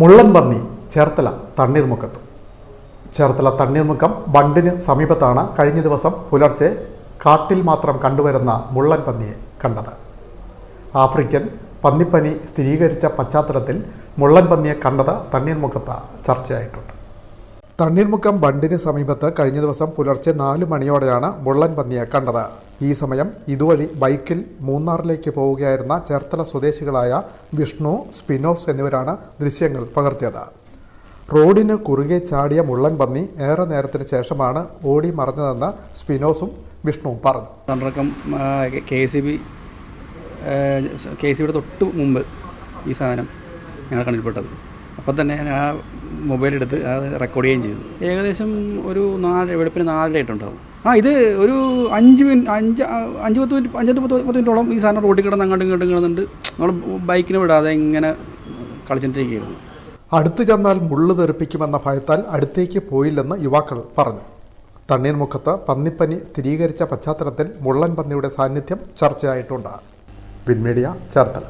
മുള്ളൻ പന്നി ചേർത്തല തണ്ണീർമുക്കത്തും. ചേർത്തല തണ്ണീർമുക്കം ബണ്ടിന് സമീപത്താണ് കഴിഞ്ഞ ദിവസം പുലർച്ചെ കാട്ടിൽ മാത്രം കണ്ടുവരുന്ന മുള്ളൻ പന്നിയെ കണ്ടത്. ആഫ്രിക്കൻ പന്നിപ്പനി സ്ഥിരീകരിച്ച പശ്ചാത്തലത്തിൽ മുള്ളൻ പന്നിയെ കണ്ടത് തണ്ണീർമുക്കത്ത് ചർച്ചയായിട്ടുണ്ട്. തണ്ണീർമുക്കം ബണ്ടിന് സമീപത്ത് കഴിഞ്ഞ ദിവസം പുലർച്ചെ 4 മണിയോടെയാണ് മുള്ളൻ പന്നിയെ കണ്ടത്. ഈ സമയം ഇതുവഴി ബൈക്കിൽ മൂന്നാറിലേക്ക് പോവുകയായിരുന്ന ചേർത്തല സ്വദേശികളായ വിഷ്ണു, സ്പിനോസ് എന്നിവരാണ് ദൃശ്യങ്ങൾ പകർത്തിയത്. റോഡിന് കുറുകെ ചാടിയ മുള്ളൻ പന്നി ഏറെ നേരത്തിന് ശേഷമാണ് ഓടി മറഞ്ഞതെന്ന് സ്പിനോസും വിഷ്ണുവും പറഞ്ഞു. തണ്ണീർമുക്കം KCBയുടെ തൊട്ട് മുമ്പ് ഈ സാധനം ഞങ്ങൾ കണ്ടിൽപ്പെട്ടത്. അപ്പം തന്നെ ഞാൻ ആ മൊബൈലെടുത്ത് അത് റെക്കോർഡ് ചെയ്യുകയും ചെയ്തു. ഏകദേശം ഒരു 4 വെളുപ്പിന് 4 ആയിട്ടുണ്ടാവും. ഇത് ഒരു 5 മിനിറ്റോളം ഈ സാധനം റോഡിൽ കിടന്ന് അങ്ങോട്ടും ഇങ്ങോട്ടും കിടന്നുണ്ട്. നമ്മൾ ബൈക്കിന് വിടാതെ ഇങ്ങനെ കളിച്ചിട്ടിരിക്കുകയായിരുന്നു. അടുത്തു ചെന്നാൽ മുള്ളു തെറിപ്പിക്കുമെന്ന ഭയത്താൽ അടുത്തേക്ക് പോയില്ലെന്ന് യുവാക്കൾ പറഞ്ഞു. തണ്ണീർമുക്കത്ത് പന്നിപ്പനി സ്ഥിരീകരിച്ച പശ്ചാത്തലത്തിൽ മുള്ളൻ പന്നിയുടെ സാന്നിധ്യം ചർച്ചയായിട്ടുണ്ട്. വിൻമീഡിയ, ചേർത്തല.